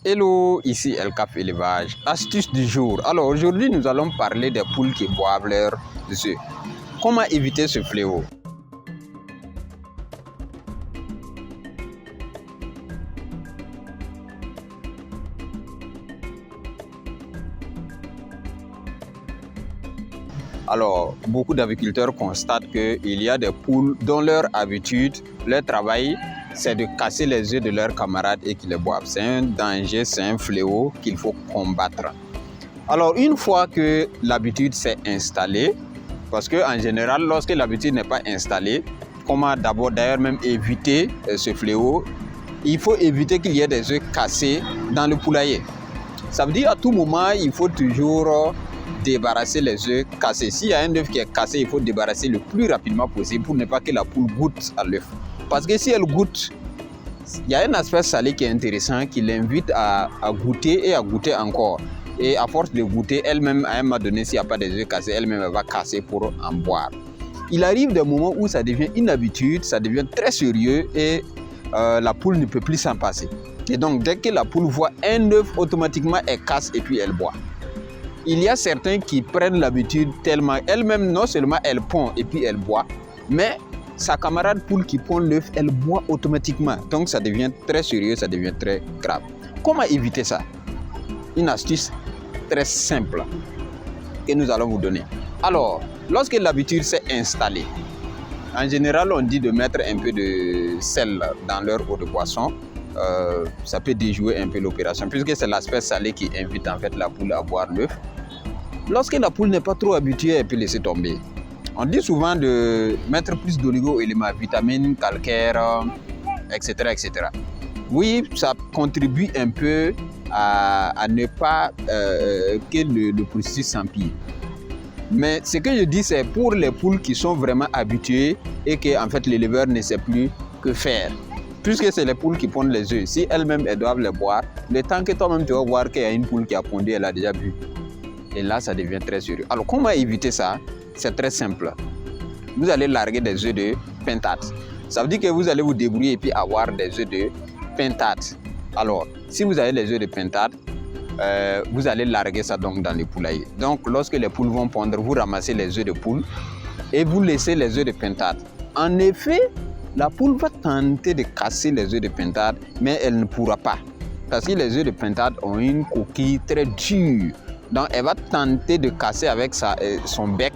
Hello, ici Elcaf Élevage. Astuce du jour. Alors aujourd'hui, nous allons parler des poules qui boivent leurs œufs. Comment éviter ce fléau? Alors, beaucoup d'agriculteurs constatent qu'il y a des poules dont leur habitude, leur travail, c'est de casser les œufs de leurs camarades et qui les boivent. C'est un danger, c'est un fléau qu'il faut combattre. Alors, une fois que l'habitude s'est installée, parce qu'en général, lorsque l'habitude n'est pas installée, comment d'abord d'ailleurs même éviter ce fléau? Il faut éviter qu'il y ait des œufs cassés dans le poulailler. Ça veut dire à tout moment, il faut toujours débarrasser les œufs cassés. S'il y a un œuf qui est cassé, il faut débarrasser le plus rapidement possible pour ne pas que la poule goûte à l'œuf. Parce que si elle goûte, il y a un aspect salé qui est intéressant, qui l'invite à goûter et à goûter encore. Et à force de goûter, elle-même, à un moment donné, s'il n'y a pas des œufs cassés, elle-même elle va casser pour en boire. Il arrive des moments où ça devient une habitude, ça devient très sérieux et la poule ne peut plus s'en passer. Et donc, dès que la poule voit un œuf, automatiquement, elle casse et puis elle boit. Il y a certains qui prennent l'habitude tellement, elle-même, non seulement elle pond et puis elle boit, mais sa camarade poule qui pond l'œuf, elle boit automatiquement. Donc, ça devient très sérieux, ça devient très grave. Comment éviter ça? Une astuce très simple que nous allons vous donner. Alors, lorsque l'habitude s'est installée, en général, on dit de mettre un peu de sel dans leur eau de boisson. Ça peut déjouer un peu l'opération, puisque c'est l'aspect salé qui invite en fait la poule à boire l'œuf. Lorsque la poule n'est pas trop habituée, elle peut laisser tomber. On dit souvent de mettre plus d'oligo-éléments, vitamines, calcaire, etc., etc. Oui, ça contribue un peu à ne pas que le processus s'empire. Mais ce que je dis, c'est pour les poules qui sont vraiment habituées et que en fait l'éleveur ne sait plus que faire. Puisque c'est les poules qui pondent les œufs, si elles-mêmes elles doivent les boire, le temps que toi-même tu vas voir qu'il y a une poule qui a pondu, elle a déjà bu. Et là, ça devient très sérieux. Alors, comment éviter ça? C'est très simple. Vous allez larguer des œufs de pintade. Ça veut dire que vous allez vous débrouiller et puis avoir des œufs de pintade. Alors, si vous avez les œufs de pintade, vous allez larguer ça donc dans les poulaillers. Donc, lorsque les poules vont pondre, vous ramassez les œufs de poule et vous laissez les œufs de pintade. En effet, la poule va tenter de casser les œufs de pintade, mais elle ne pourra pas. Parce que les œufs de pintade ont une coquille très dure. Donc, elle va tenter de casser avec son bec,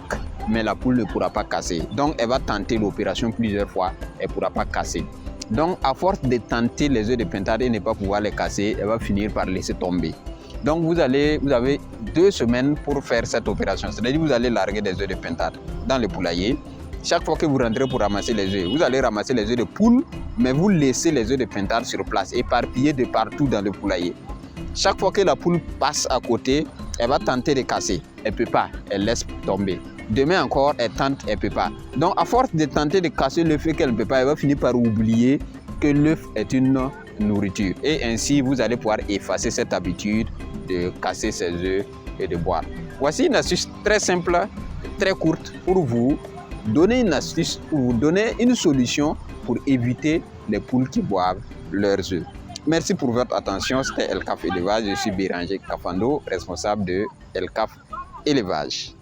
mais la poule ne pourra pas casser. Donc, elle va tenter l'opération plusieurs fois, elle ne pourra pas casser. Donc, à force de tenter les œufs de pintade et ne pas pouvoir les casser, elle va finir par laisser tomber. Donc, vous avez 2 semaines pour faire cette opération. C'est-à-dire que vous allez larguer des œufs de pintade dans le poulailler. Chaque fois que vous rentrez pour ramasser les œufs, vous allez ramasser les œufs de poule, mais vous laissez les œufs de pintade sur place, éparpillés de partout dans le poulailler. Chaque fois que la poule passe à côté, elle va tenter de casser. Elle ne peut pas, elle laisse tomber. Demain encore, elle tente, elle ne peut pas. Donc, à force de tenter de casser l'œuf qu'elle ne peut pas, elle va finir par oublier que l'œuf est une nourriture. Et ainsi, vous allez pouvoir effacer cette habitude de casser ses œufs et de boire. Voici une astuce très simple, très courte pour vous donner une astuce, pour vous donner une solution pour éviter les poules qui boivent leurs œufs. Merci pour votre attention. C'était Elcaf Élevage. Je suis Béranger Kafando, responsable de Elcaf Élevage.